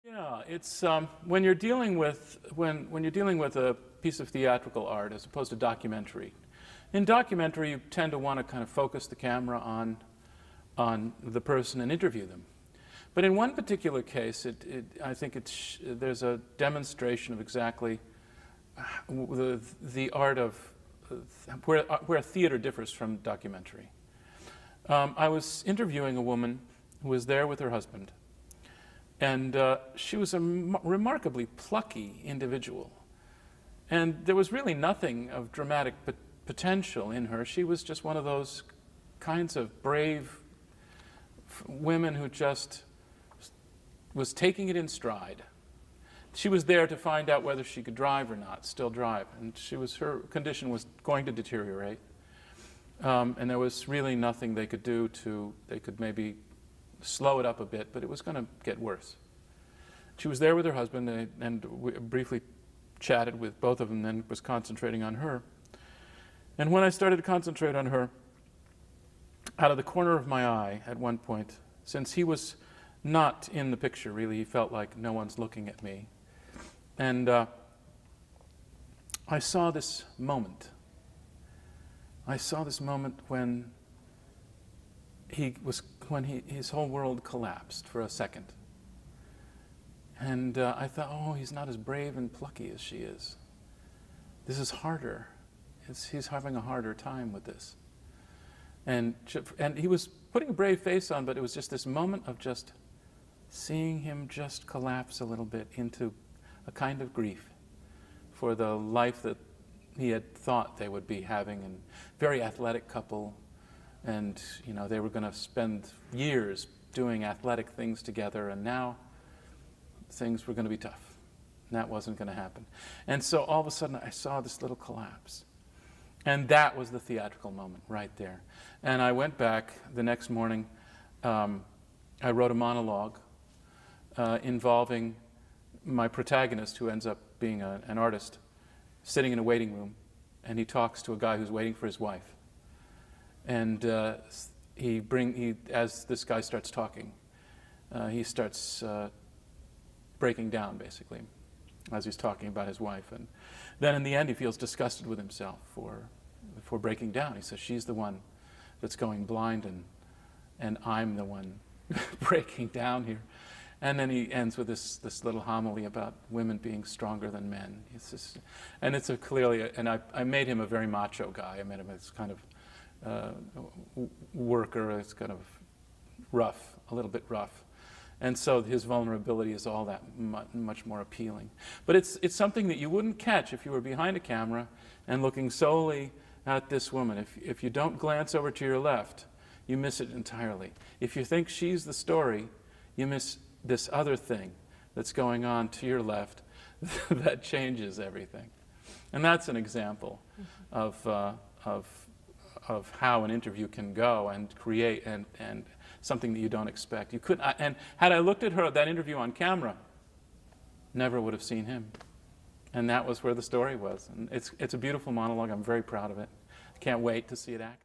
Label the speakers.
Speaker 1: Yeah, it's when you're dealing with when you're dealing with a piece of theatrical art as opposed to documentary. In documentary, you tend to want to kind of focus the camera on the person and interview them. But in one particular case, I think there's a demonstration of exactly the art of where theater differs from documentary. I was interviewing a woman who was there with her husband, and she was a remarkably plucky individual. And there was really nothing of dramatic potential in her. She was just one of those kinds of brave women who just was taking it in stride. She was there to find out whether she could drive or not, still drive. And her condition was going to deteriorate. And there was really nothing they could do they could maybe slow it up a bit, but it was going to get worse. She was there with her husband, and we briefly chatted with both of them, then was concentrating on her. And when I started to concentrate on her, out of the corner of my eye at one point, since he was not in the picture really, he felt like no one's looking at me. And I saw this moment. I saw this moment when his whole world collapsed for a second. And I thought, oh, he's not as brave and plucky as she is. This is harder. He's having a harder time with this. And he was putting a brave face on, but it was just this moment of just seeing him just collapse a little bit into a kind of grief for the life that he had thought they would be having, and very athletic couple, and they were going to spend years doing athletic things together, and now things were going to be tough. And that wasn't going to happen. And so all of a sudden I saw this little collapse. And that was the theatrical moment right there. And I went back the next morning. I wrote a monologue involving my protagonist, who ends up being an artist, sitting in a waiting room, and he talks to a guy who's waiting for his wife. And as this guy starts talking, he starts breaking down, basically, as he's talking about his wife. And then in the end, he feels disgusted with himself for breaking down. He says, she's the one that's going blind, and I'm the one breaking down here. And then he ends with this little homily about women being stronger than men. And it's I made him a very macho guy. I made him as kind of worker, as kind of rough, a little bit rough. And so his vulnerability is all that much more appealing. But it's something that you wouldn't catch if you were behind a camera and looking solely at this woman. If you don't glance over to your left, you miss it entirely. If you think she's the story, you miss this other thing that's going on to your left that changes everything. And that's an example of how an interview can go and create and something that you don't expect. You couldn't, and had I looked at that interview on camera, never would have seen him. And that was where the story was. And it's a beautiful monologue. I'm very proud of it. I can't wait to see it act.